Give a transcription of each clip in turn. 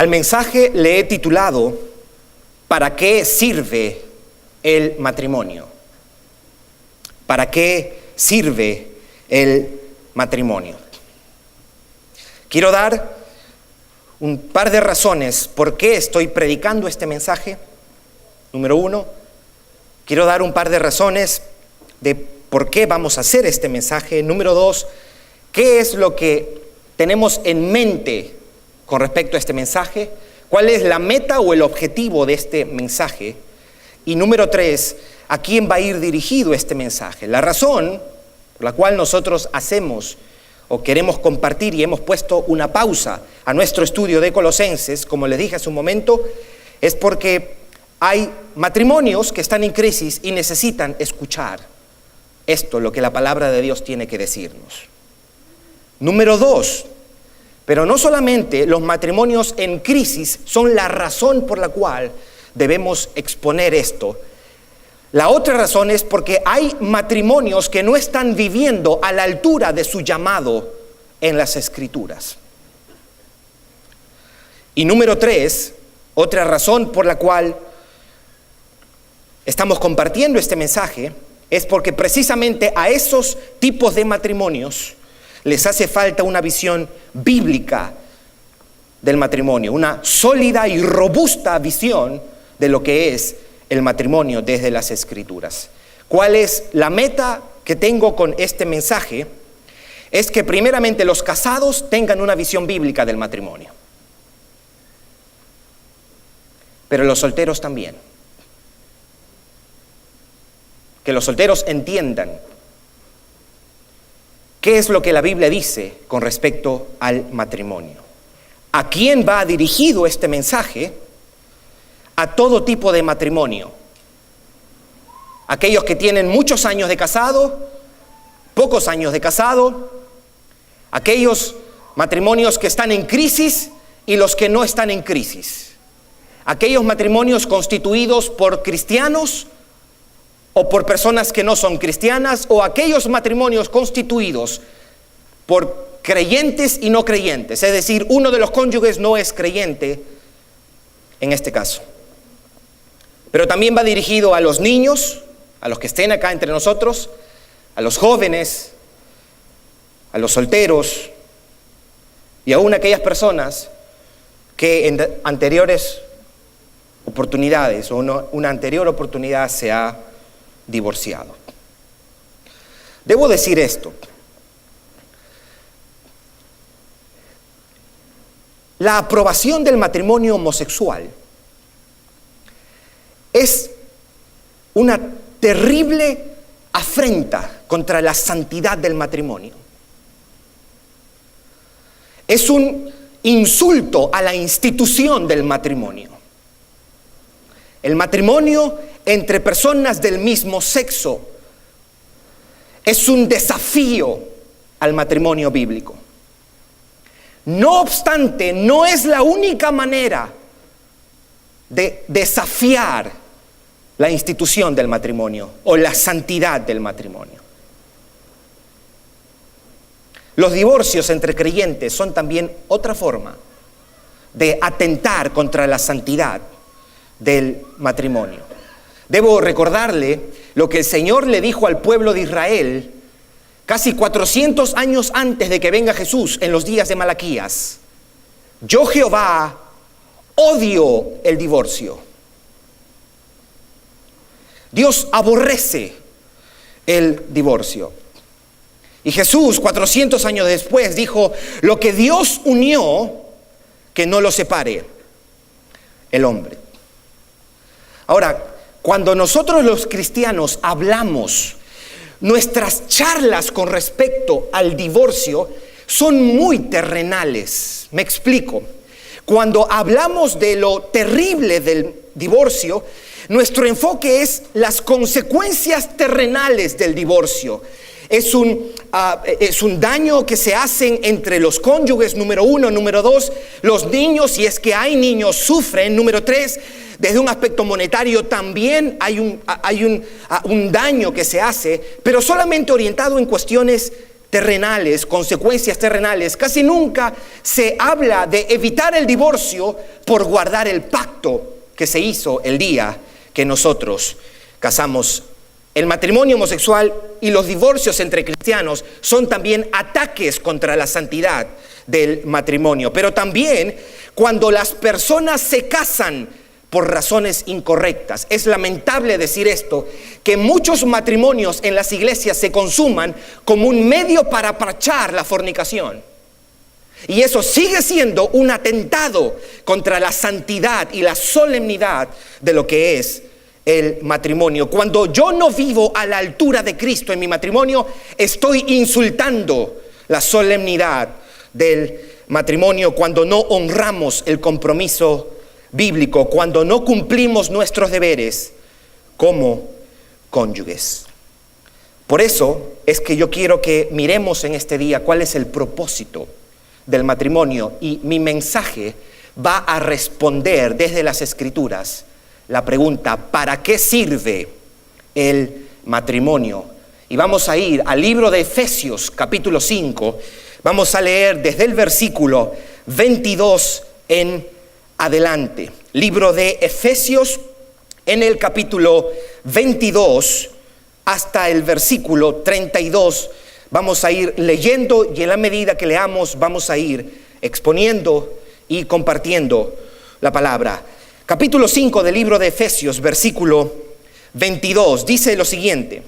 Al mensaje le he titulado ¿Para qué sirve el matrimonio? ¿Para qué sirve el matrimonio? Quiero dar un par de razones por qué estoy predicando este mensaje. Número uno, quiero dar un par de razones de por qué vamos a hacer este mensaje. Número dos, ¿qué es lo que tenemos en mente con respecto a este mensaje? ¿Cuál es la meta o el objetivo de este mensaje? Y número tres, ¿a quién va a ir dirigido este mensaje? La razón por la cual nosotros hacemos o queremos compartir y hemos puesto una pausa a nuestro estudio de Colosenses, como les dije hace un momento, es porque hay matrimonios que están en crisis y necesitan escuchar esto, lo que la palabra de Dios tiene que decirnos. Número dos, pero no solamente los matrimonios en crisis son la razón por la cual debemos exponer esto. La otra razón es porque hay matrimonios que no están viviendo a la altura de su llamado en las Escrituras. Y número tres, otra razón por la cual estamos compartiendo este mensaje es porque precisamente a esos tipos de matrimonios les hace falta una visión bíblica del matrimonio, una sólida y robusta visión de lo que es el matrimonio desde las Escrituras. ¿Cuál es la meta que tengo con este mensaje? Es que primeramente los casados tengan una visión bíblica del matrimonio, pero los solteros también. Que los solteros entiendan qué es lo que la Biblia dice con respecto al matrimonio. ¿A quién va dirigido este mensaje? A todo tipo de matrimonio. Aquellos que tienen muchos años de casado, pocos años de casado, aquellos matrimonios que están en crisis y los que no están en crisis. Aquellos matrimonios constituidos por cristianos o por personas que no son cristianas, o aquellos matrimonios constituidos por creyentes y no creyentes, es decir, uno de los cónyuges no es creyente en este caso. Pero también va dirigido a los niños, a los que estén acá entre nosotros, a los jóvenes, a los solteros y aún a aquellas personas que en anteriores oportunidades o una anterior oportunidad se ha divorciado. Debo decir esto. La aprobación del matrimonio homosexual es una terrible afrenta contra la santidad del matrimonio. Es un insulto a la institución del matrimonio. El matrimonio entre personas del mismo sexo es un desafío al matrimonio bíblico. No obstante, no es la única manera de desafiar la institución del matrimonio o la santidad del matrimonio. Los divorcios entre creyentes son también otra forma de atentar contra la santidad del matrimonio. Debo recordarle lo que el Señor le dijo al pueblo de Israel casi 400 años antes de que venga Jesús, en los días de Malaquías. Yo, Jehová, odio el divorcio. Dios aborrece el divorcio. Y Jesús, 400 años después, dijo: lo que Dios unió, que no lo separe el hombre. Ahora, cuando nosotros los cristianos hablamos, nuestras charlas con respecto al divorcio son muy terrenales. Me explico. Cuando hablamos de lo terrible del divorcio, nuestro enfoque es las consecuencias terrenales del divorcio. Es un daño que se hacen entre los cónyuges, número uno. Número dos, los niños, si es que hay niños, sufren. Número tres, desde un aspecto monetario también hay un daño que se hace, pero solamente orientado en cuestiones terrenales, consecuencias terrenales, casi nunca se habla de evitar el divorcio por guardar el pacto que se hizo el día que nosotros casamos. El matrimonio homosexual y los divorcios entre cristianos son también ataques contra la santidad del matrimonio. Pero también cuando las personas se casan por razones incorrectas. Es lamentable decir esto, que muchos matrimonios en las iglesias se consuman como un medio para aprovechar la fornicación. Y eso sigue siendo un atentado contra la santidad y la solemnidad de lo que es el matrimonio. Cuando yo no vivo a la altura de Cristo en mi matrimonio, estoy insultando la solemnidad del matrimonio. Cuando no honramos el compromiso bíblico, cuando no cumplimos nuestros deberes como cónyuges. Por eso es que yo quiero que miremos en este día cuál es el propósito del matrimonio, y mi mensaje va a responder desde las Escrituras la pregunta: ¿para qué sirve el matrimonio? Y vamos a ir al libro de Efesios, capítulo 5. Vamos a leer desde el versículo 22 en adelante. Libro de Efesios, en el capítulo 22 hasta el versículo 32. Vamos a ir leyendo, y en la medida que leamos vamos a ir exponiendo y compartiendo la palabra. Capítulo 5 del libro de Efesios, versículo 22, dice lo siguiente: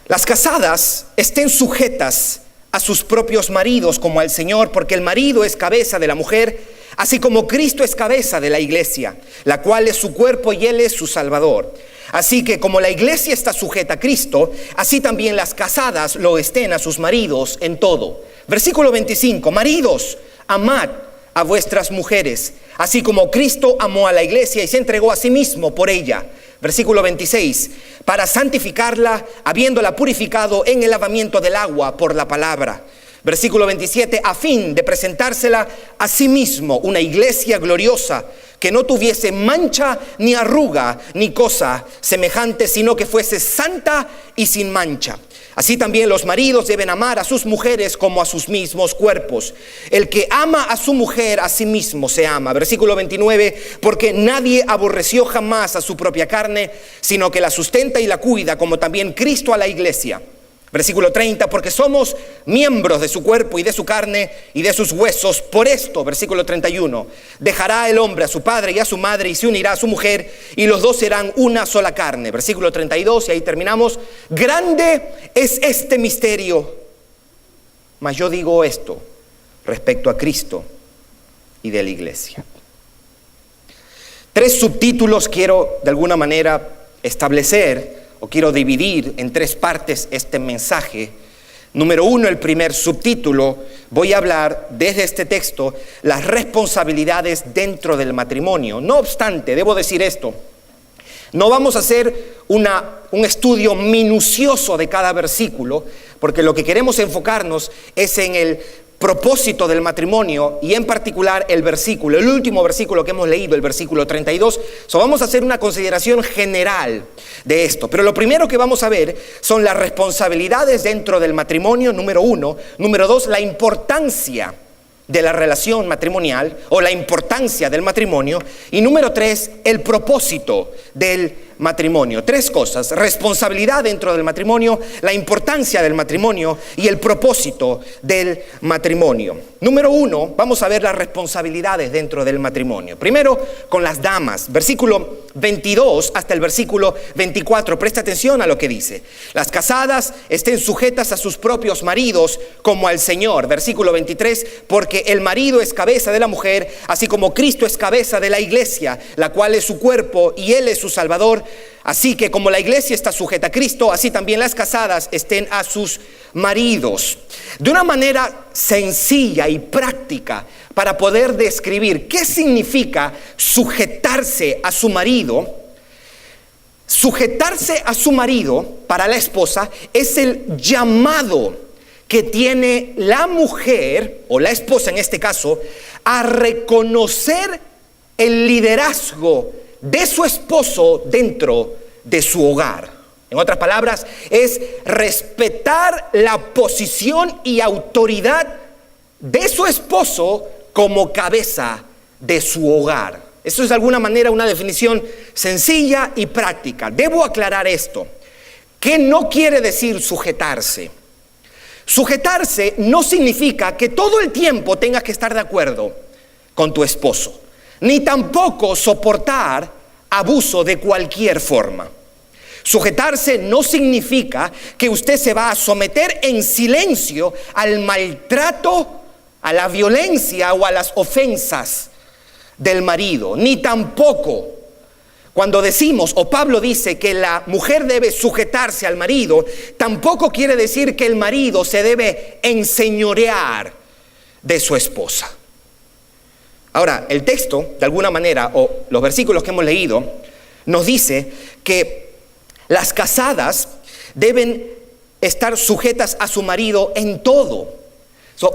las casadas estén sujetas a sus propios maridos como al Señor, porque el marido es cabeza de la mujer, así como Cristo es cabeza de la iglesia, la cual es su cuerpo y Él es su Salvador. Así que como la iglesia está sujeta a Cristo, así también las casadas lo estén a sus maridos en todo. Versículo 25, maridos, amad a vuestras mujeres, así como Cristo amó a la iglesia y se entregó a sí mismo por ella. Versículo 26, para santificarla, habiéndola purificado en el lavamiento del agua por la palabra. Versículo 27, a fin de presentársela a sí mismo una iglesia gloriosa, que no tuviese mancha ni arruga ni cosa semejante, sino que fuese santa y sin mancha. Así también los maridos deben amar a sus mujeres como a sus mismos cuerpos. El que ama a su mujer, a sí mismo se ama. Versículo 29, porque nadie aborreció jamás a su propia carne, sino que la sustenta y la cuida, como también Cristo a la iglesia. Versículo 30, porque somos miembros de su cuerpo y de su carne y de sus huesos. Por esto, versículo 31, dejará el hombre a su padre y a su madre y se unirá a su mujer, y los dos serán una sola carne. Versículo 32, y ahí terminamos. Grande es este misterio, mas yo digo esto respecto a Cristo y de la iglesia. 3 subtítulos quiero de alguna manera establecer, o quiero dividir en 3 partes este mensaje. Número 1, el primer subtítulo, voy a hablar desde este texto las responsabilidades dentro del matrimonio. No obstante, debo decir esto: no vamos a hacer un estudio minucioso de cada versículo, porque lo que queremos enfocarnos es en el propósito del matrimonio, y en particular el último versículo que hemos leído, el versículo 32. Vamos a hacer una consideración general de esto. Pero lo primero que vamos a ver son las responsabilidades dentro del matrimonio, número 1. Número 2, la importancia de la relación matrimonial o la importancia del matrimonio. Y número 3, el propósito del matrimonio. 3 cosas: responsabilidad dentro del matrimonio, la importancia del matrimonio y el propósito del matrimonio. Número 1, vamos a ver las responsabilidades dentro del matrimonio. Primero, con las damas, versículo 22 hasta el versículo 24. Presta atención a lo que dice: las casadas estén sujetas a sus propios maridos como al Señor. Versículo 23, porque el marido es cabeza de la mujer, así como Cristo es cabeza de la iglesia, la cual es su cuerpo y Él es su Salvador. Así que como la iglesia está sujeta a Cristo, así también las casadas estén a sus maridos. De una manera sencilla y práctica, para poder describir qué significa sujetarse a su marido. Sujetarse a su marido para la esposa es el llamado que tiene la mujer, o la esposa en este caso, a reconocer el liderazgo de su esposo dentro de su hogar. En otras palabras, es respetar la posición y autoridad de su esposo como cabeza de su hogar. Eso es de alguna manera una definición sencilla y práctica. Debo aclarar esto. ¿Qué no quiere decir sujetarse? Sujetarse no significa que todo el tiempo tengas que estar de acuerdo con tu esposo, ni tampoco soportar abuso de cualquier forma. Sujetarse no significa que usted se va a someter en silencio al maltrato, a la violencia o a las ofensas del marido, ni tampoco cuando decimos, o Pablo dice que la mujer debe sujetarse al marido, tampoco quiere decir que el marido se debe enseñorear de su esposa. Ahora, el texto, de alguna manera, o los versículos que hemos leído, nos dice que las casadas deben estar sujetas a su marido en todo.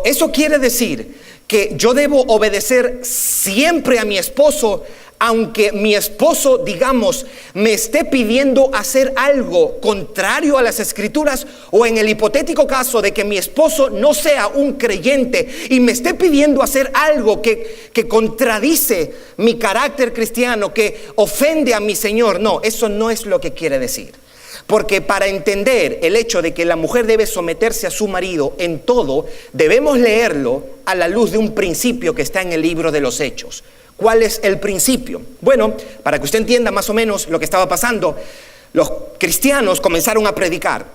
Eso quiere decir que yo debo obedecer siempre a mi esposo, aunque mi esposo, digamos, me esté pidiendo hacer algo contrario a las Escrituras, o en el hipotético caso de que mi esposo no sea un creyente y me esté pidiendo hacer algo que contradice mi carácter cristiano, que ofende a mi Señor. No, eso no es lo que quiere decir. Porque para entender el hecho de que la mujer debe someterse a su marido en todo, debemos leerlo a la luz de un principio que está en el libro de los Hechos. ¿Cuál es el principio? Bueno, para que usted entienda más o menos lo que estaba pasando, los cristianos comenzaron a predicar.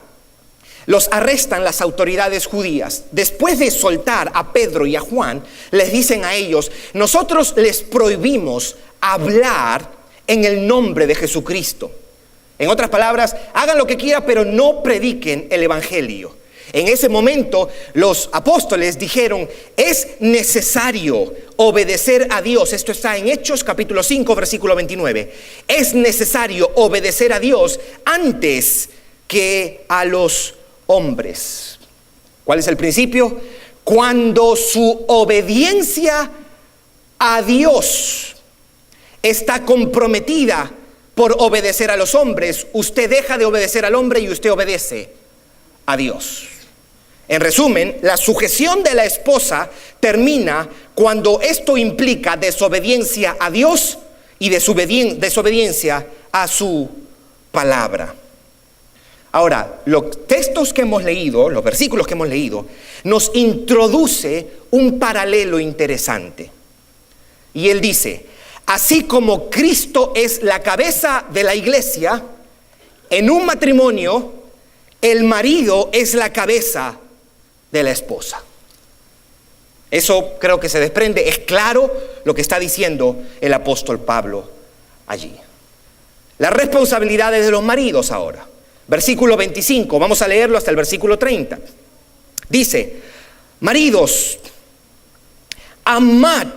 Los arrestan las autoridades judías. Después de soltar a Pedro y a Juan, les dicen a ellos: nosotros les prohibimos hablar en el nombre de Jesucristo. En otras palabras, hagan lo que quieran, pero no prediquen el evangelio. En ese momento los apóstoles dijeron: es necesario obedecer a Dios. Esto está en Hechos capítulo 5 versículo 29. Es necesario obedecer a Dios antes que a los hombres. ¿Cuál es el principio? Cuando su obediencia a Dios está comprometida por obedecer a los hombres, usted deja de obedecer al hombre y usted obedece a Dios. En resumen, la sujeción de la esposa termina cuando esto implica desobediencia a Dios y desobediencia a su palabra. Ahora, los textos que hemos leído, los versículos que hemos leído, nos introduce un paralelo interesante. Y él dice: así como Cristo es la cabeza de la iglesia, en un matrimonio, el marido es la cabeza de la esposa. Eso creo que se desprende, es claro lo que está diciendo el apóstol Pablo allí. Las responsabilidades de los maridos ahora. Versículo 25, vamos a leerlo hasta el versículo 30. Dice: maridos, amad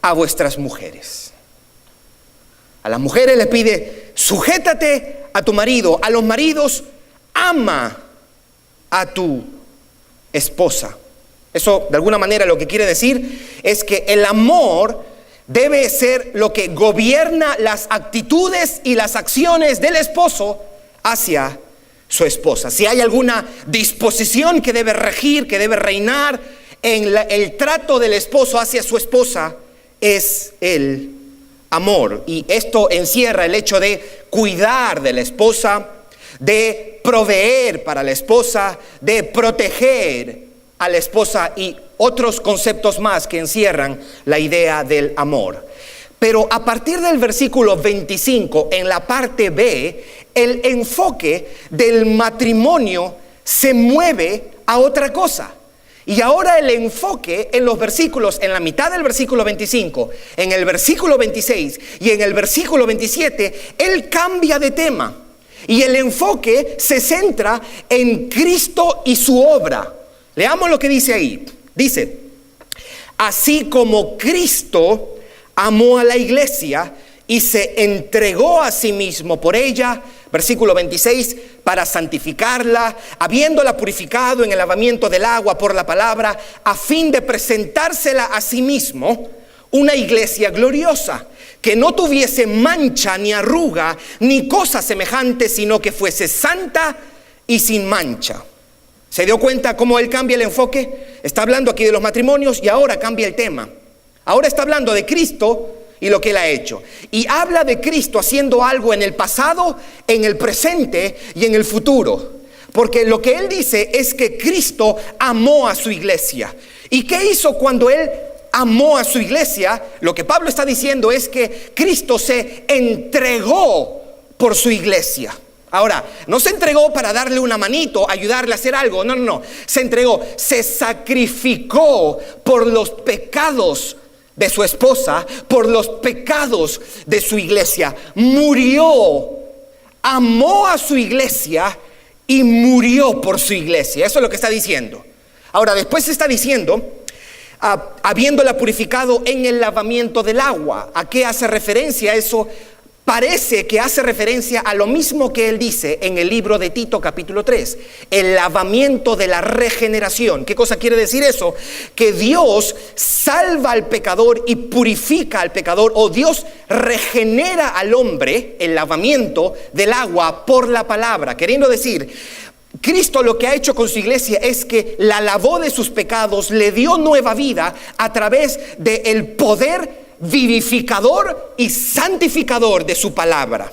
a vuestras mujeres. A las mujeres les pide: sujétate a tu marido. A los maridos: ama a tu esposa. Eso de alguna manera lo que quiere decir es que el amor debe ser lo que gobierna las actitudes y las acciones del esposo hacia su esposa. Si hay alguna disposición que debe regir, que debe reinar en el trato del esposo hacia su esposa, es el amor. Y esto encierra el hecho de cuidar de la esposa, de proveer para la esposa, de proteger a la esposa y otros conceptos más que encierran la idea del amor. Pero a partir del versículo 25, en la parte B, el enfoque del matrimonio se mueve a otra cosa. Y ahora el enfoque en los versículos, en la mitad del versículo 25, en el versículo 26 y en el versículo 27, él cambia de tema. Y el enfoque se centra en Cristo y su obra. Leamos lo que dice ahí. Dice: así como Cristo amó a la iglesia y se entregó a sí mismo por ella, versículo 26, para santificarla, habiéndola purificado en el lavamiento del agua por la palabra, a fin de presentársela a sí mismo una iglesia gloriosa, que no tuviese mancha ni arruga ni cosa semejante, sino que fuese santa y sin mancha. ¿Se dio cuenta cómo él cambia el enfoque? Está hablando aquí de los matrimonios y ahora cambia el tema. Ahora está hablando de Cristo y lo que él ha hecho. Y habla de Cristo haciendo algo en el pasado, en el presente y en el futuro. Porque lo que él dice es que Cristo amó a su iglesia. ¿Y qué hizo cuando él amó a su iglesia? Lo que Pablo está diciendo es que Cristo se entregó por su iglesia. Ahora, no se entregó para darle una manito, ayudarle a hacer algo. No. Se entregó, se sacrificó por los pecados de su esposa, por los pecados de su iglesia. Murió, amó a su iglesia y murió por su iglesia. Eso es lo que está diciendo. Ahora, después está diciendo, habiéndola purificado en el lavamiento del agua. ¿A qué hace referencia eso? Parece que hace referencia a lo mismo que él dice en el libro de Tito capítulo 3, el lavamiento de la regeneración. ¿Qué cosa quiere decir eso? Que Dios salva al pecador y purifica al pecador, o Dios regenera al hombre, el lavamiento del agua por la palabra. Queriendo decir, Cristo lo que ha hecho con su iglesia es que la lavó de sus pecados, le dio nueva vida a través del poder vivificador y santificador de su palabra.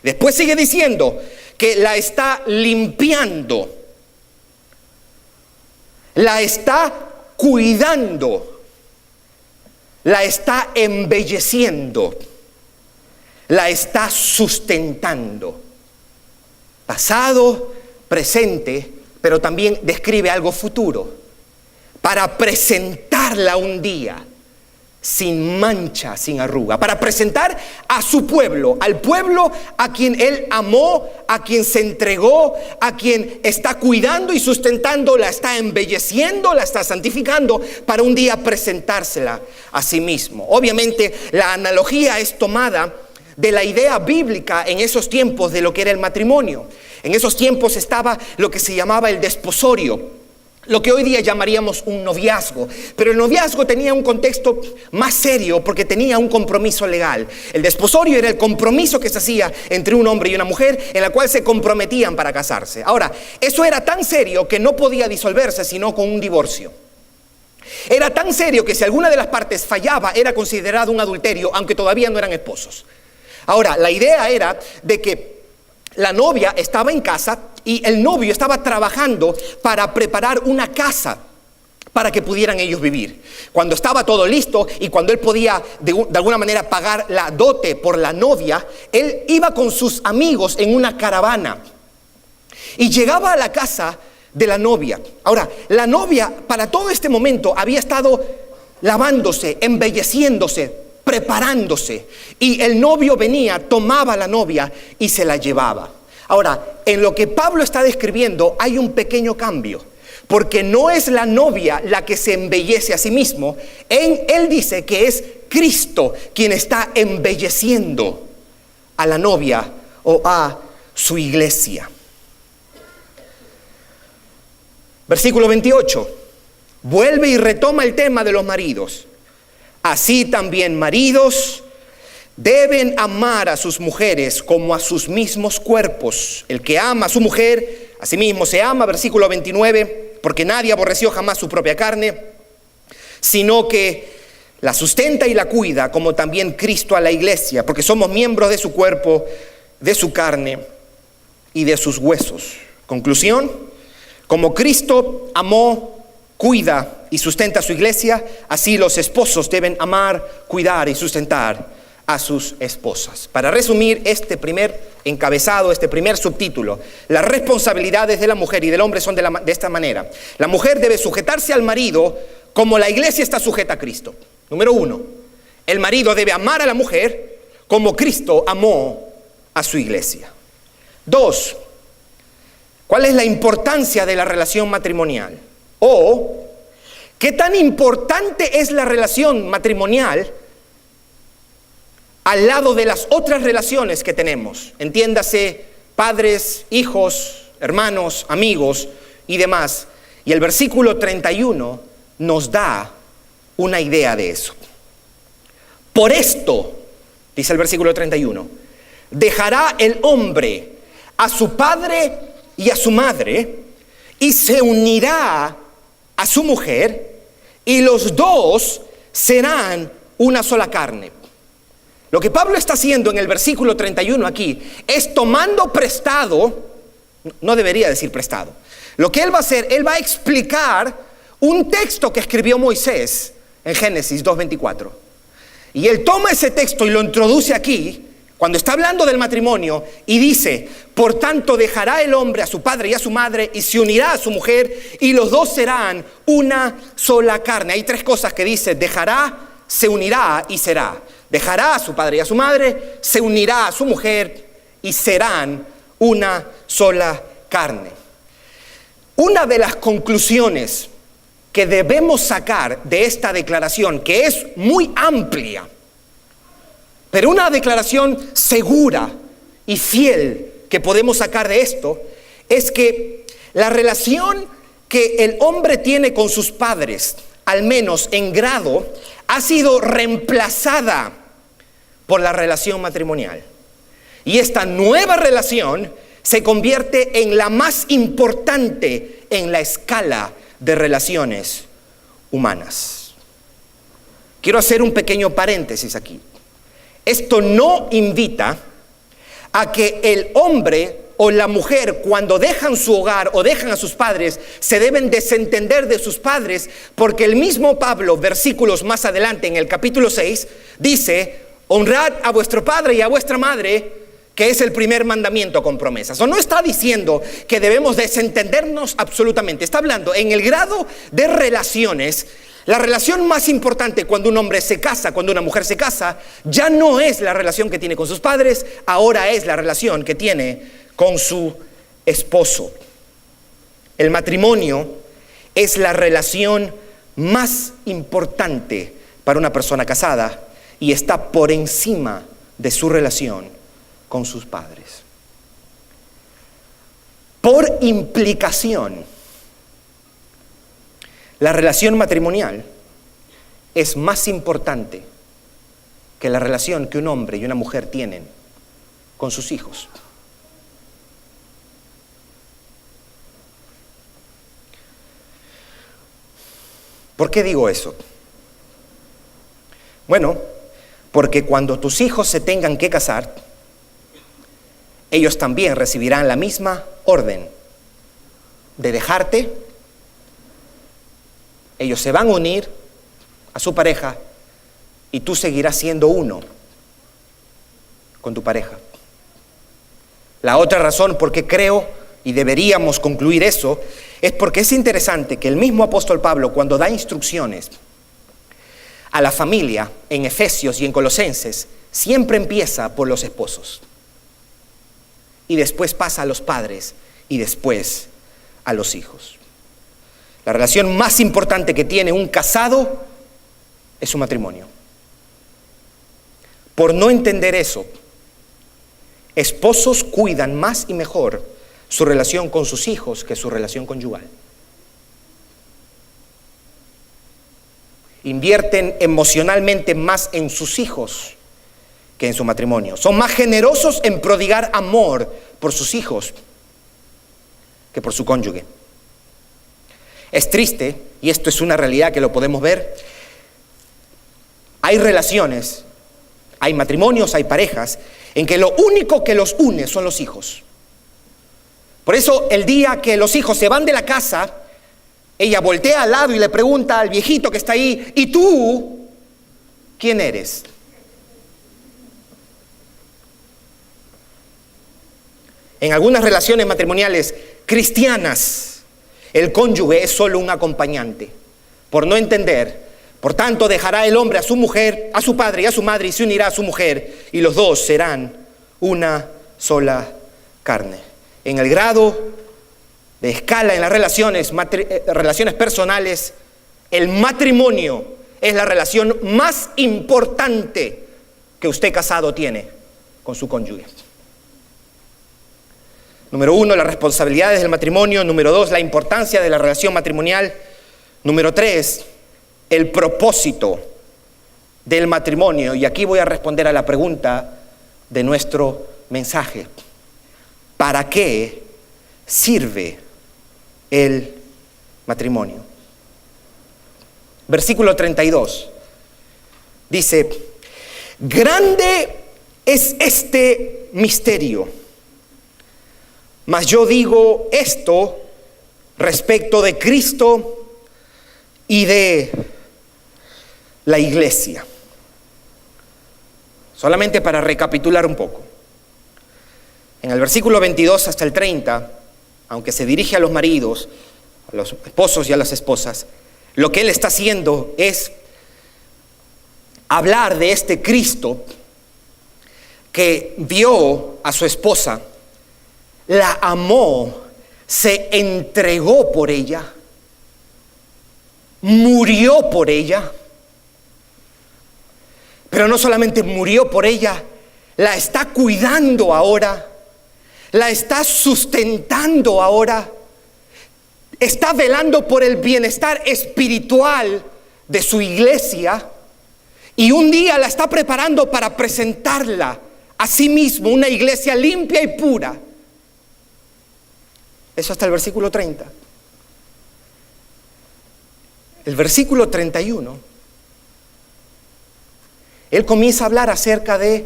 Después sigue diciendo que la está limpiando, la está cuidando, la está embelleciendo, la está sustentando. Pasado, presente, pero también describe algo futuro, para presentarla un día sin mancha, sin arruga, para presentar a su pueblo, al pueblo a quien él amó, a quien se entregó, a quien está cuidando y sustentando, la está embelleciendo, la está santificando, para un día presentársela a sí mismo. Obviamente la analogía es tomada de la idea bíblica en esos tiempos de lo que era el matrimonio. En esos tiempos estaba lo que se llamaba el desposorio, lo que hoy día llamaríamos un noviazgo. Pero el noviazgo tenía un contexto más serio porque tenía un compromiso legal. El desposorio era el compromiso que se hacía entre un hombre y una mujer, en la cual se comprometían para casarse. Ahora, eso era tan serio que no podía disolverse sino con un divorcio. Era tan serio que si alguna de las partes fallaba era considerado un adulterio, aunque todavía no eran esposos. Ahora, la idea era de que la novia estaba en casa y el novio estaba trabajando para preparar una casa para que pudieran ellos vivir. Cuando estaba todo listo y cuando él podía de alguna manera pagar la dote por la novia, él iba con sus amigos en una caravana y llegaba a la casa de la novia. Ahora, la novia para todo este momento había estado lavándose, embelleciéndose, preparándose, y el novio venía, tomaba a la novia y se la llevaba. Ahora, en lo que Pablo está describiendo hay un pequeño cambio, porque no es la novia la que se embellece a sí mismo. Él dice que es Cristo quien está embelleciendo a la novia o a su iglesia. Versículo 28, vuelve y retoma el tema de los maridos. Así también maridos deben amar a sus mujeres como a sus mismos cuerpos. El que ama a su mujer, a sí mismo se ama. Versículo 29, porque nadie aborreció jamás su propia carne, sino que la sustenta y la cuida, como también Cristo a la iglesia, porque somos miembros de su cuerpo, de su carne y de sus huesos. Conclusión, como Cristo amó, cuida y sustenta a su iglesia, así los esposos deben amar, cuidar y sustentar a sus esposas. Para resumir este primer encabezado, este primer subtítulo, las responsabilidades de la mujer y del hombre son de esta manera. La mujer debe sujetarse al marido como la iglesia está sujeta a Cristo. Número 1, el marido debe amar a la mujer como Cristo amó a su iglesia. 2, ¿cuál es la importancia de la relación matrimonial? O, ¿qué tan importante es la relación matrimonial al lado de las otras relaciones que tenemos? Entiéndase, padres, hijos, hermanos, amigos y demás. Y el versículo 31 nos da una idea de eso. Por esto, Dice el versículo 31. Dejará el hombre a su padre y a su madre y se unirá a su mujer y los dos serán una sola carne. Lo que Pablo está haciendo en el versículo 31 aquí es tomando prestado, no debería decir prestado, lo que él va a hacer, él va a explicar un texto que escribió Moisés en Génesis 2:24. Y él toma ese texto y lo introduce aquí, cuando está hablando del matrimonio, y dice: por tanto dejará el hombre a su padre y a su madre y se unirá a su mujer y los dos serán una sola carne. Hay tres cosas que dice: dejará, se unirá y será. Dejará a su padre y a su madre, se unirá a su mujer y serán una sola carne. Una de las conclusiones que debemos sacar de esta declaración, que es muy amplia, pero una declaración segura y fiel que podemos sacar de esto, es que la relación que el hombre tiene con sus padres, al menos en grado, ha sido reemplazada por la relación matrimonial. Y esta nueva relación se convierte en la más importante en la escala de relaciones humanas. Quiero hacer un pequeño paréntesis aquí. Esto no invita a que el hombre o la mujer, cuando dejan su hogar o dejan a sus padres, se deben desentender de sus padres, porque el mismo Pablo, versículos más adelante en el capítulo 6, dice: honrad a vuestro padre y a vuestra madre, que es el primer mandamiento con promesas. O no está diciendo que debemos desentendernos absolutamente. Está hablando en el grado de relaciones. La relación más importante cuando un hombre se casa, cuando una mujer se casa, ya no es la relación que tiene con sus padres, ahora es la relación que tiene con su esposo. El matrimonio es la relación más importante para una persona casada y está por encima de su relación con sus padres. Por implicación, la relación matrimonial es más importante que la relación que un hombre y una mujer tienen con sus hijos. ¿Por qué digo eso? Bueno, porque cuando tus hijos se tengan que casar, ellos también recibirán la misma orden de dejarte. Ellos se van a unir a su pareja y tú seguirás siendo uno con tu pareja. La otra razón por qué creo y deberíamos concluir eso es porque es interesante que el mismo apóstol Pablo, cuando da instrucciones a la familia en Efesios y en Colosenses, siempre empieza por los esposos y después pasa a los padres y después a los hijos. La relación más importante que tiene un casado es su matrimonio. Por no entender eso, esposos cuidan más y mejor su relación con sus hijos que su relación conyugal. Invierten emocionalmente más en sus hijos que en su matrimonio. Son más generosos en prodigar amor por sus hijos que por su cónyuge. Es triste, y esto es una realidad que lo podemos ver. Hay relaciones, hay matrimonios, hay parejas en que lo único que los une son los hijos. Por eso el día que los hijos se van de la casa, ella voltea al lado y le pregunta al viejito que está ahí: ¿y tú quién eres? En algunas relaciones matrimoniales cristianas, el cónyuge es solo un acompañante. Por no entender, por tanto, dejará el hombre a su mujer, a su padre y a su madre, y se unirá a su mujer, y los dos serán una sola carne. En el grado de escala en las relaciones personales, el matrimonio es la relación más importante que usted casado tiene con su cónyuge. Número 1, las responsabilidades del matrimonio. Número 2, la importancia de la relación matrimonial. Número 3, el propósito del matrimonio, y aquí voy a responder a la pregunta de nuestro mensaje: ¿para qué sirve el matrimonio? Versículo 32 dice: grande es este misterio, mas yo digo esto respecto de Cristo y de la iglesia. Solamente para recapitular un poco. En el versículo 22 hasta el 30, aunque se dirige a los maridos, a los esposos y a las esposas, lo que él está haciendo es hablar de este Cristo que vio a su esposa, la amó, se entregó por ella, murió por ella, pero no solamente murió por ella, la está cuidando ahora, la está sustentando ahora, está velando por el bienestar espiritual de su iglesia, y un día la está preparando para presentarla a sí mismo, una iglesia limpia y pura. Eso hasta el versículo 30. El versículo 31, él comienza a hablar acerca de: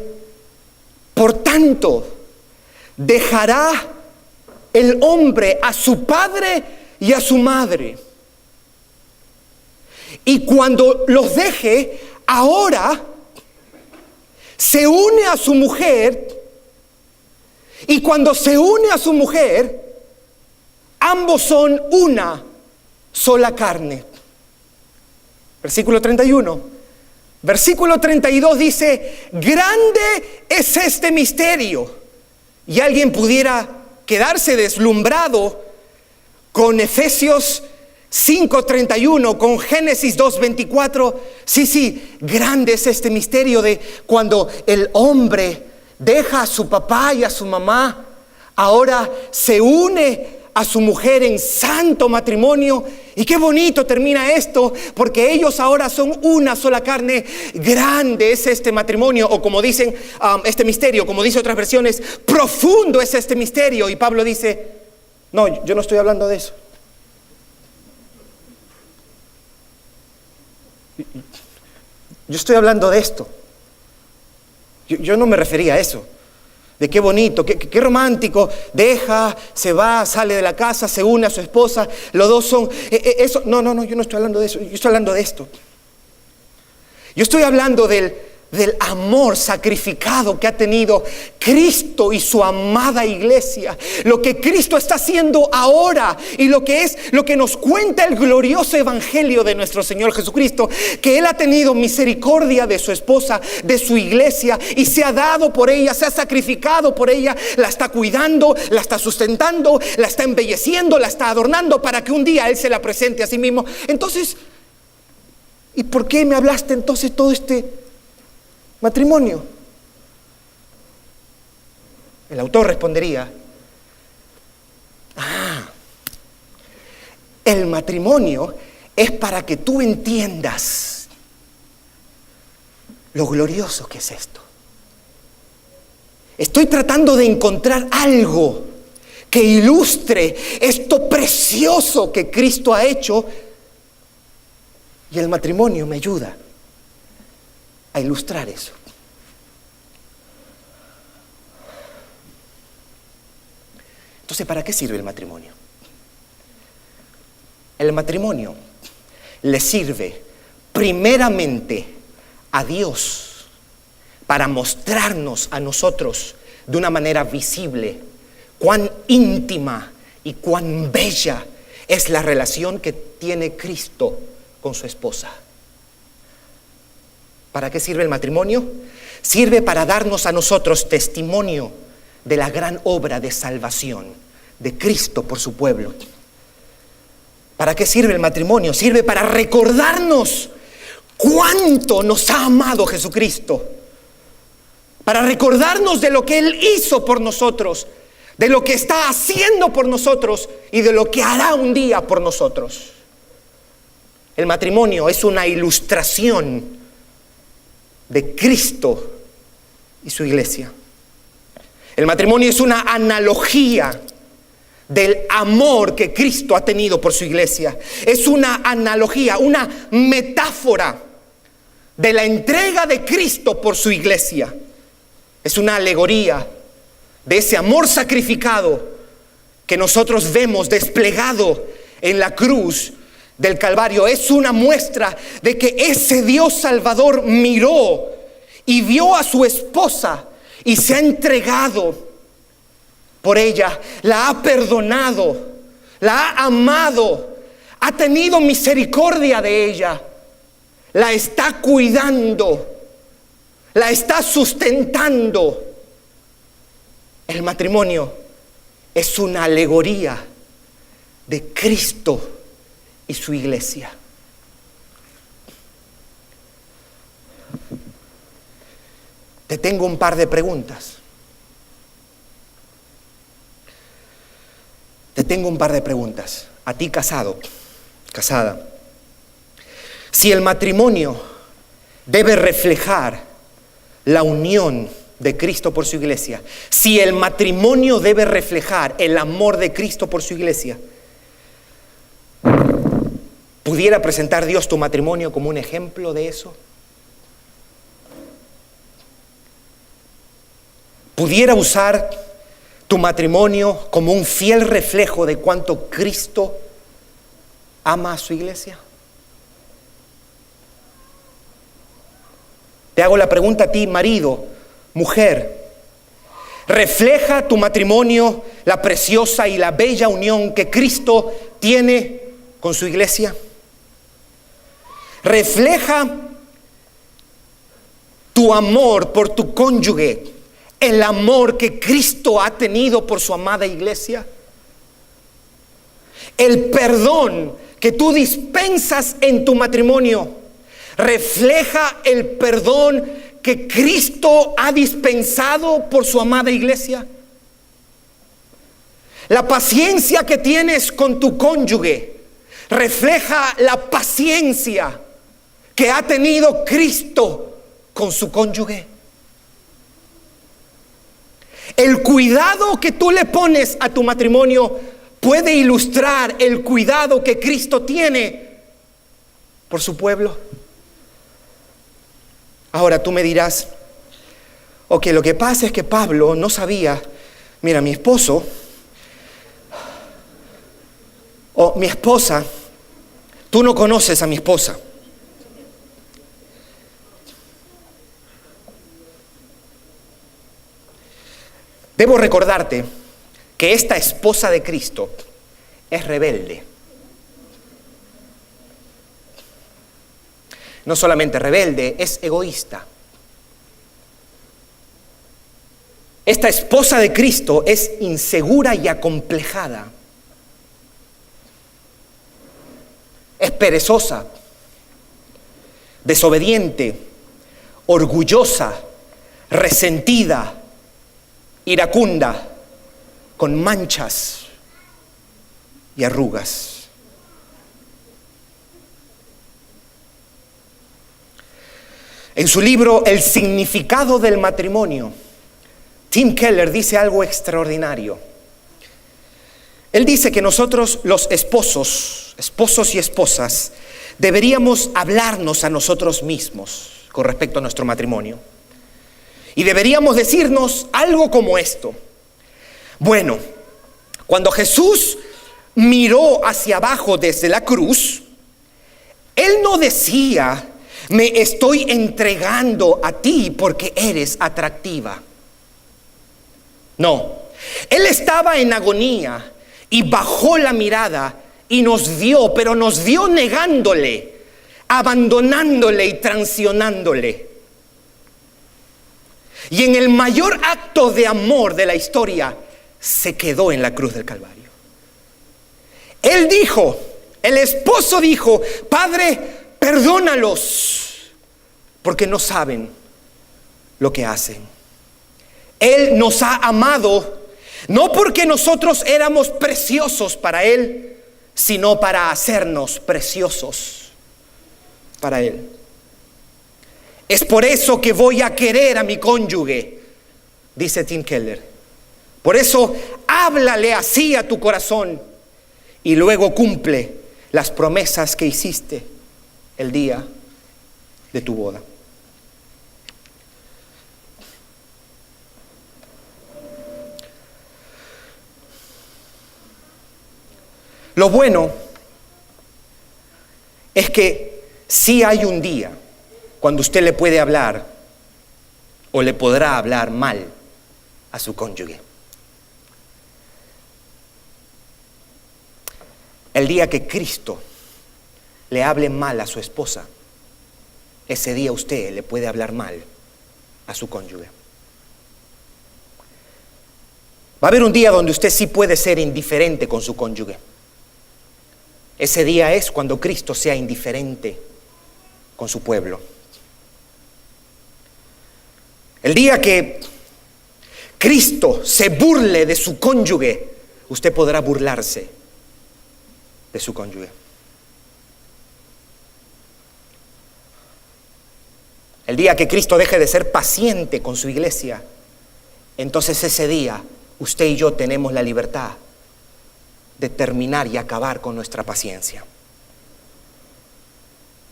por tanto, dejará el hombre a su padre y a su madre, y cuando los deje, ahora se une a su mujer, y cuando se une a su mujer, ambos son una sola carne. Versículo 31. Versículo 32 dice: grande es este misterio. Y alguien pudiera quedarse deslumbrado con Efesios 5:31, con Génesis 2:24. Sí, grande es este misterio de cuando el hombre deja a su papá y a su mamá, ahora se une a su mujer en santo matrimonio. Y qué bonito termina esto, porque ellos ahora son una sola carne. Grande es este matrimonio, o como dicen, este misterio, como dice otras versiones, profundo es este misterio. Y Pablo dice: no, yo no estoy hablando de eso. Yo estoy hablando de esto. Yo no me refería a eso. De qué bonito, qué romántico, deja, se va, sale de la casa, se une a su esposa, los dos son eso. No, yo no estoy hablando de eso, yo estoy hablando de esto. Yo estoy hablando del amor sacrificado que ha tenido Cristo y su amada iglesia, lo que Cristo está haciendo ahora, y lo que nos cuenta el glorioso evangelio de nuestro Señor Jesucristo, que Él ha tenido misericordia de su esposa, de su iglesia, y se ha dado por ella, se ha sacrificado por ella, la está cuidando, la está sustentando, la está embelleciendo, la está adornando, para que un día Él se la presente a sí mismo. Entonces, ¿y por qué me hablaste entonces todo este matrimonio? El autor respondería: el matrimonio es para que tú entiendas lo glorioso que es esto. Estoy tratando de encontrar algo que ilustre esto precioso que Cristo ha hecho, y el matrimonio me ayuda a ilustrar eso. Entonces, ¿para qué sirve el matrimonio? El matrimonio le sirve primeramente a Dios para mostrarnos a nosotros de una manera visible cuán íntima y cuán bella es la relación que tiene Cristo con su esposa. ¿Para qué sirve el matrimonio? Sirve para darnos a nosotros testimonio de la gran obra de salvación de Cristo por su pueblo. ¿Para qué sirve el matrimonio? Sirve para recordarnos cuánto nos ha amado Jesucristo, para recordarnos de lo que Él hizo por nosotros, de lo que está haciendo por nosotros y de lo que hará un día por nosotros. El matrimonio es una ilustración de Cristo y su iglesia. El matrimonio es una analogía del amor que Cristo ha tenido por su iglesia. Es una analogía, una metáfora de la entrega de Cristo por su iglesia. Es una alegoría de ese amor sacrificado que nosotros vemos desplegado en la cruz del Calvario. Es una muestra de que ese Dios Salvador miró y vio a su esposa y se ha entregado por ella, la ha perdonado, la ha amado, ha tenido misericordia de ella, la está cuidando, la está sustentando. El matrimonio es una alegoría de Cristo y su iglesia. Te tengo un par de preguntas. Te tengo un par de preguntas. A ti casado, casada. Si el matrimonio debe reflejar la unión de Cristo por su iglesia, si el matrimonio debe reflejar el amor de Cristo por su iglesia, ¿pudiera presentar Dios tu matrimonio como un ejemplo de eso? ¿Pudiera usar tu matrimonio como un fiel reflejo de cuánto Cristo ama a su iglesia? Te hago la pregunta a ti, marido, mujer. ¿Refleja tu matrimonio la preciosa y la bella unión que Cristo tiene con su iglesia? ¿Refleja tu amor por tu cónyuge el amor que Cristo ha tenido por su amada iglesia? El perdón que tú dispensas en tu matrimonio refleja el perdón que Cristo ha dispensado por su amada iglesia. La paciencia que tienes con tu cónyuge refleja la paciencia que ha tenido Cristo con su cónyuge. El cuidado que tú le pones a tu matrimonio puede ilustrar el cuidado que Cristo tiene por su pueblo. Ahora tú me dirás, ok, lo que pasa es que Pablo no sabía, mira, mi esposo o mi esposa, tú no conoces a mi esposa. Debo recordarte que esta esposa de Cristo es rebelde. No solamente rebelde, es egoísta. Esta esposa de Cristo es insegura y acomplejada. Es perezosa, desobediente, orgullosa, resentida, iracunda, con manchas y arrugas. En su libro El significado del matrimonio, Tim Keller dice algo extraordinario. Él dice que nosotros los esposos y esposas, deberíamos hablarnos a nosotros mismos con respecto a nuestro matrimonio. Y deberíamos decirnos algo como esto. Bueno, cuando Jesús miró hacia abajo desde la cruz, Él no decía, me estoy entregando a ti porque eres atractiva. No, Él estaba en agonía y bajó la mirada y nos vio, pero nos vio negándole, abandonándole y traicionándole. Y en el mayor acto de amor de la historia, se quedó en la cruz del Calvario. Él dijo, el esposo dijo, Padre, perdónalos, porque no saben lo que hacen. Él nos ha amado, no porque nosotros éramos preciosos para Él, sino para hacernos preciosos para Él. Es por eso que voy a querer a mi cónyuge, dice Tim Keller. Por eso háblale así a tu corazón y luego cumple las promesas que hiciste el día de tu boda. Lo bueno es que sí hay un día cuando usted le puede hablar o le podrá hablar mal a su cónyuge. El día que Cristo le hable mal a su esposa, ese día usted le puede hablar mal a su cónyuge. Va a haber un día donde usted sí puede ser indiferente con su cónyuge. Ese día es cuando Cristo sea indiferente con su pueblo. El día que Cristo se burle de su cónyuge, usted podrá burlarse de su cónyuge. El día que Cristo deje de ser paciente con su iglesia, entonces ese día usted y yo tenemos la libertad de terminar y acabar con nuestra paciencia.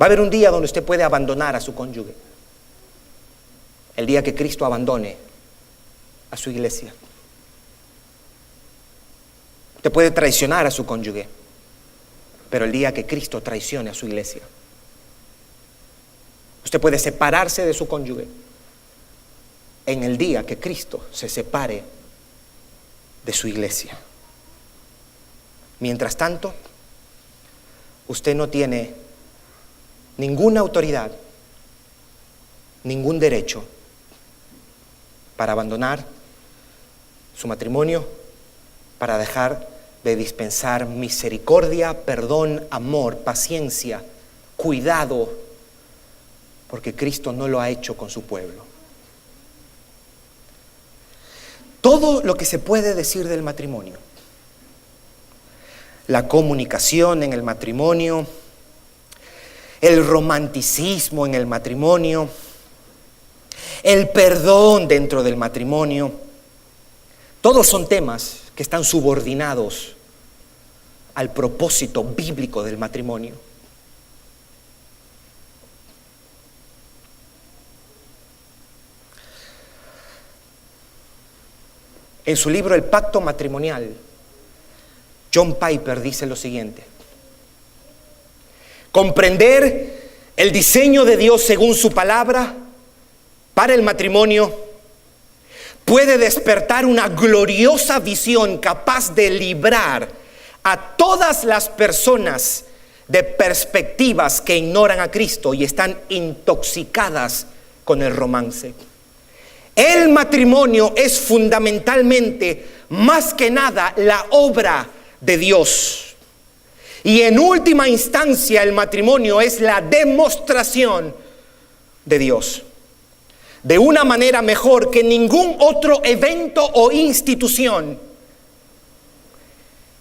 Va a haber un día donde usted puede abandonar a su cónyuge. El día que Cristo abandone a su iglesia. Usted puede traicionar a su cónyuge, pero el día que Cristo traicione a su iglesia. Usted puede separarse de su cónyuge en el día que Cristo se separe de su iglesia. Mientras tanto, usted no tiene ninguna autoridad, ningún derecho para abandonar su matrimonio, para dejar de dispensar misericordia, perdón, amor, paciencia, cuidado, porque Cristo no lo ha hecho con su pueblo. Todo lo que se puede decir del matrimonio, la comunicación en el matrimonio, el romanticismo en el matrimonio, el perdón dentro del matrimonio, todos son temas que están subordinados al propósito bíblico del matrimonio. En su libro El Pacto Matrimonial, John Piper dice lo siguiente: comprender el diseño de Dios según su palabra para el matrimonio puede despertar una gloriosa visión capaz de librar a todas las personas de perspectivas que ignoran a Cristo y están intoxicadas con el romance. El matrimonio es fundamentalmente, más que nada, la obra de Dios. Y en última instancia, el matrimonio es la demostración de Dios. De una manera mejor que ningún otro evento o institución.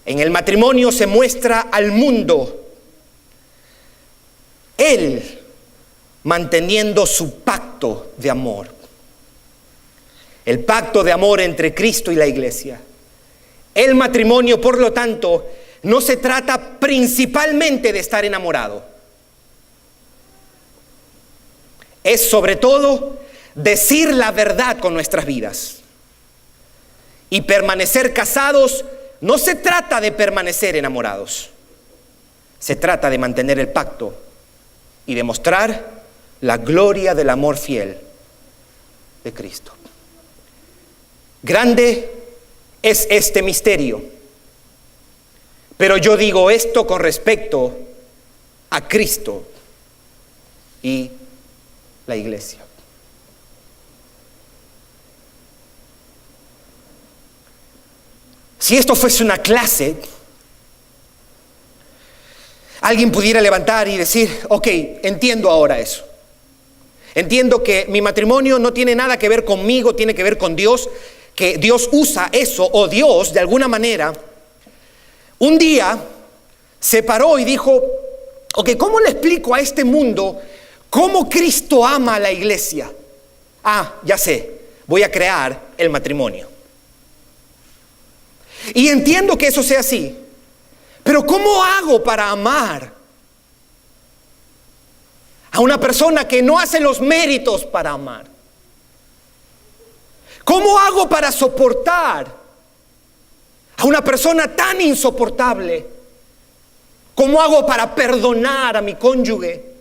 En el matrimonio se muestra al mundo Él manteniendo su pacto de amor. El pacto de amor entre Cristo y la iglesia. El matrimonio, por lo tanto, no se trata principalmente de estar enamorado. Es sobre todo decir la verdad con nuestras vidas. Y permanecer casados no se trata de permanecer enamorados. Se trata de mantener el pacto y demostrar la gloria del amor fiel de Cristo. Grande es este misterio, pero yo digo esto con respecto a Cristo y la iglesia. Si esto fuese una clase, alguien pudiera levantar y decir: ok, entiendo ahora eso. Entiendo que mi matrimonio no tiene nada que ver conmigo, tiene que ver con Dios, que Dios usa eso, o Dios de alguna manera un día se paró y dijo: ok, ¿cómo le explico a este mundo ¿Cómo Cristo ama a la iglesia? Ya sé, voy a crear el matrimonio. Y entiendo que eso sea así, pero ¿cómo hago para amar a una persona que no hace los méritos para amar? ¿Cómo hago para soportar a una persona tan insoportable? ¿Cómo hago para perdonar a mi cónyuge?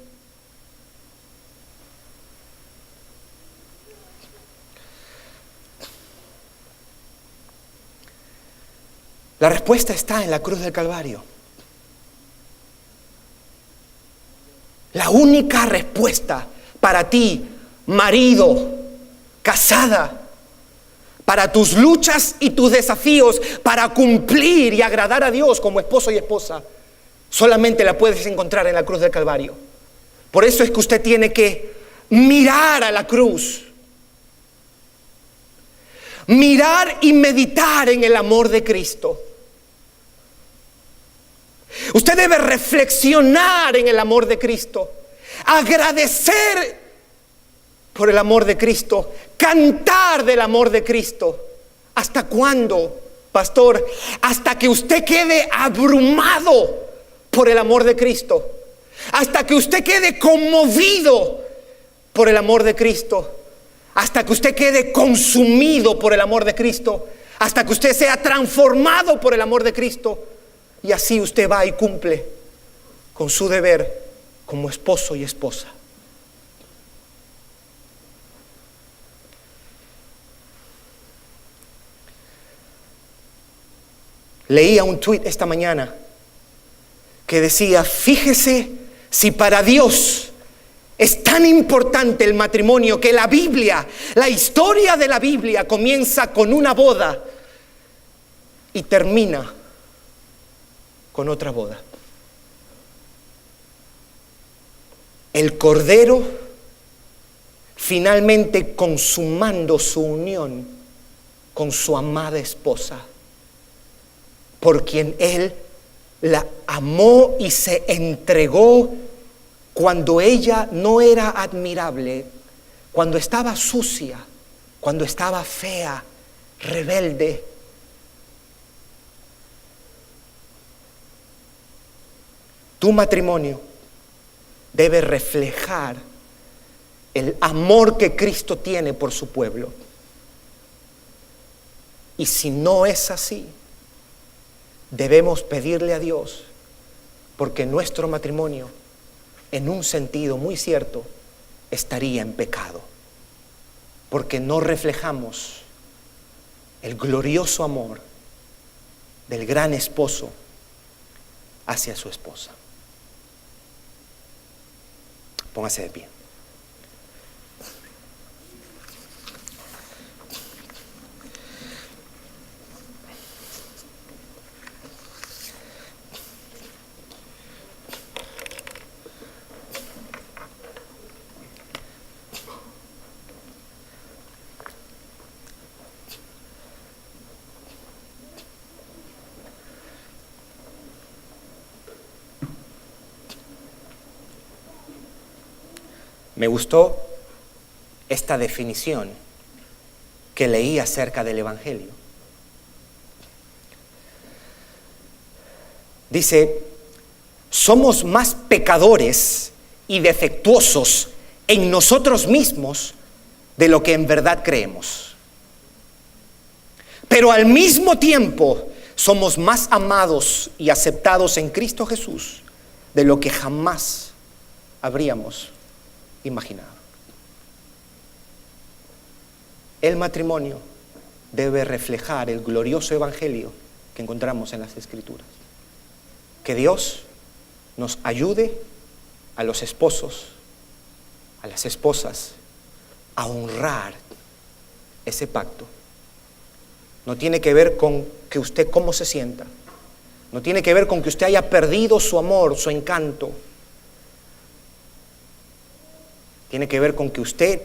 La respuesta está en la cruz del Calvario. La única respuesta para ti, marido, casada, para tus luchas y tus desafíos, para cumplir y agradar a Dios como esposo y esposa, solamente la puedes encontrar en la cruz del Calvario. Por eso es que usted tiene que mirar a la cruz, mirar y meditar en el amor de Cristo. Usted debe reflexionar en el amor de Cristo, agradecer por el amor de Cristo, cantar del amor de Cristo. ¿Hasta cuándo, pastor? Hasta que usted quede abrumado por el amor de Cristo, hasta que usted quede conmovido por el amor de Cristo, hasta que usted quede consumido por el amor de Cristo, hasta que usted sea transformado por el amor de Cristo. Y así usted va y cumple con su deber como esposo y esposa. Leía un tuit esta mañana que decía: fíjese si para Dios es tan importante el matrimonio que la Biblia, la historia de la Biblia comienza con una boda y termina con otra boda. El Cordero finalmente consumando su unión con su amada esposa, por quien Él la amó y se entregó cuando ella no era admirable, cuando estaba sucia, cuando estaba fea, rebelde. Tu matrimonio debe reflejar el amor que Cristo tiene por su pueblo. Y si no es así, debemos pedirle a Dios, porque nuestro matrimonio, en un sentido muy cierto, estaría en pecado, porque no reflejamos el glorioso amor del gran esposo hacia su esposa. Póngase de pie. Me gustó esta definición que leí acerca del Evangelio. Dice: somos más pecadores y defectuosos en nosotros mismos de lo que en verdad creemos. Pero al mismo tiempo somos más amados y aceptados en Cristo Jesús de lo que jamás habríamos imaginado. El matrimonio debe reflejar el glorioso evangelio que encontramos en las Escrituras. Que Dios nos ayude a los esposos, a las esposas, a honrar ese pacto. No tiene que ver con que usted cómo se sienta. No tiene que ver con que usted haya perdido su amor, su encanto. Tiene que ver con que usted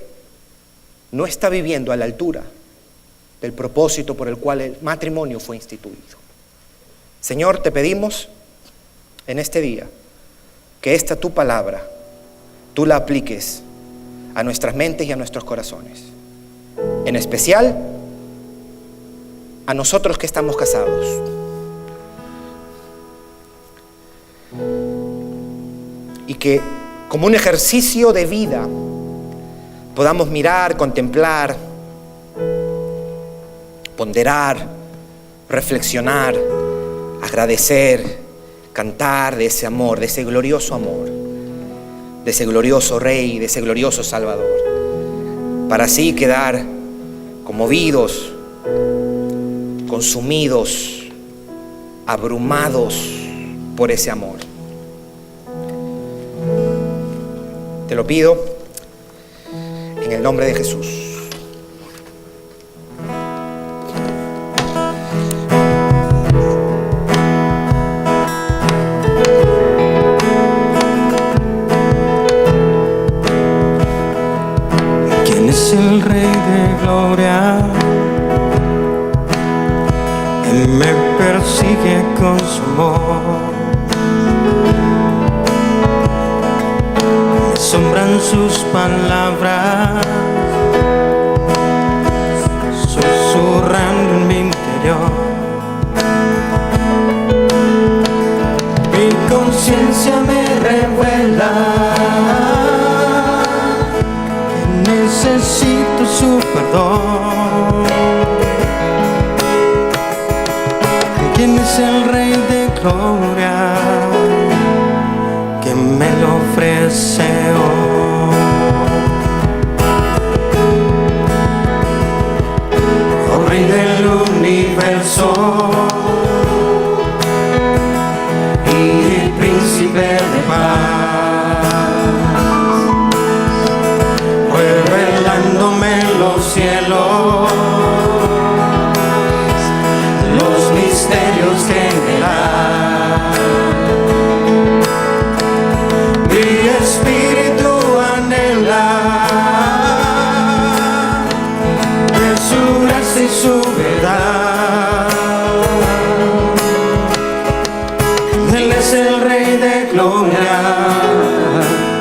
no está viviendo a la altura del propósito por el cual el matrimonio fue instituido. Señor, te pedimos en este día que esta tu palabra tú la apliques a nuestras mentes y a nuestros corazones. En especial a nosotros que estamos casados. Y que como un ejercicio de vida podamos mirar, contemplar, ponderar, reflexionar, agradecer, cantar de ese amor, de ese glorioso amor, de ese glorioso Rey, de ese glorioso Salvador, para así quedar conmovidos, consumidos, abrumados por ese amor. Te lo pido en el nombre de Jesús. ¿Quién es el Rey de Gloria? Él me persigue con su amor. Me asombran sus palabras, susurrando en mi interior. Mi conciencia me revela que necesito su perdón. ¿Quién es el Rey de Gloria que me lo ofrece hoy? Oh Rey del universo y Príncipe de paz, revelándome los cielos, los misterios general. Mi espíritu anhela de su gracia y su verdad. Él es el Rey de Gloria,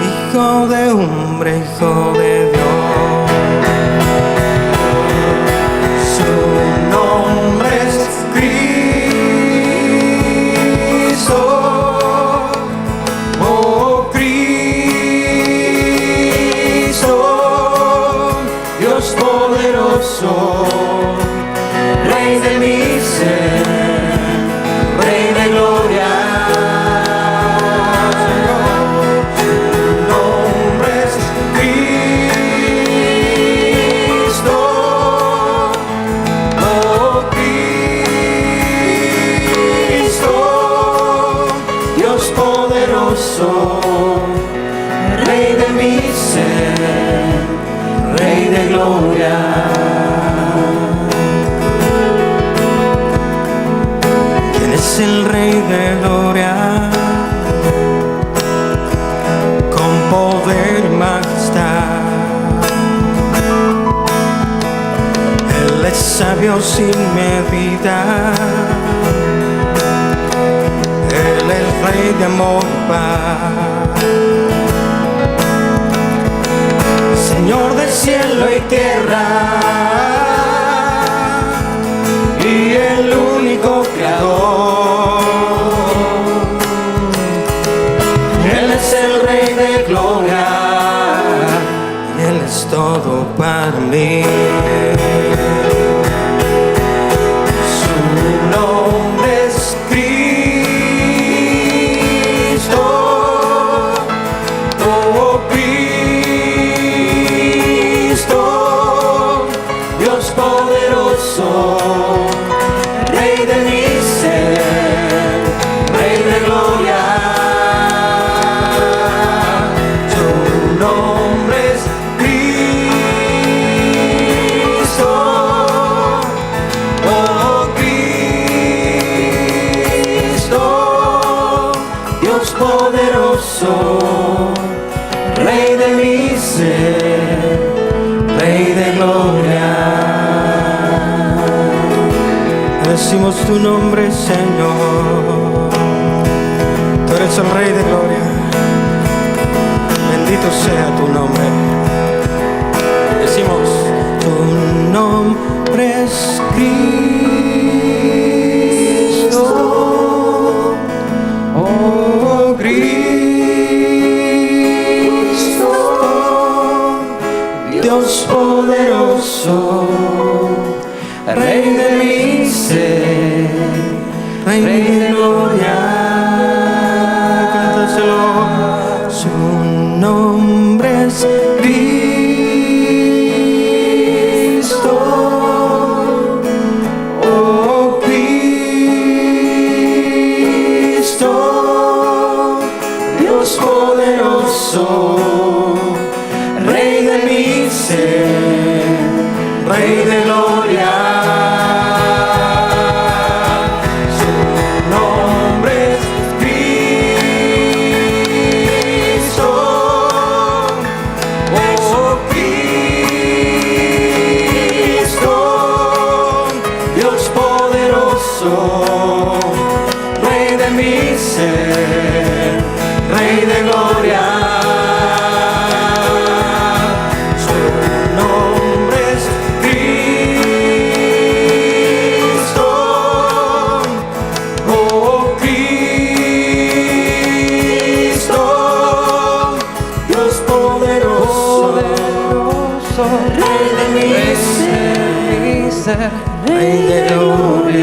Hijo de hombre, Hijo de Dios. Su nombre es Cristo, oh Cristo, Dios poderoso, Rey de mi ser, Rey de gloria. Su nombre es Cristo, oh Cristo, Dios poderoso, Rey de mi ser, Rey de gloria. ¿Quién es el Rey de gloria? Con poder y majestad. Él es sabio sin medida. Él es Rey de amor y paz. Señor del cielo y tierra, y el único creador. Él es el Rey de gloria, y Él es todo para mí. Su nombre es Cristo, oh Cristo, Dios poderoso, Rey de mi ser, Rey de gloria. Su nombre es Cristo, oh Cristo, Dios poderoso, Rey de mi ser, Rey de gloria. Decimos tu nombre, Señor. Tú eres el Rey de gloria. Bendito sea tu nombre. Decimos, tu nombre es Cristo. Oh, Cristo, Dios poderoso, Rey de mi ser, Rey de gloria. Cántaselo. Su nombre es Cristo. Oh, Cristo, Dios poderoso, Rey de mi ser, Rey de gloria. Su nombre es Cristo. Oh, Cristo, Dios poderoso, Rey de mi ser, Rey de gloria. Su nombre es Cristo. Oh, Cristo, Dios poderoso, Rey de mi ser, Rey de gloria.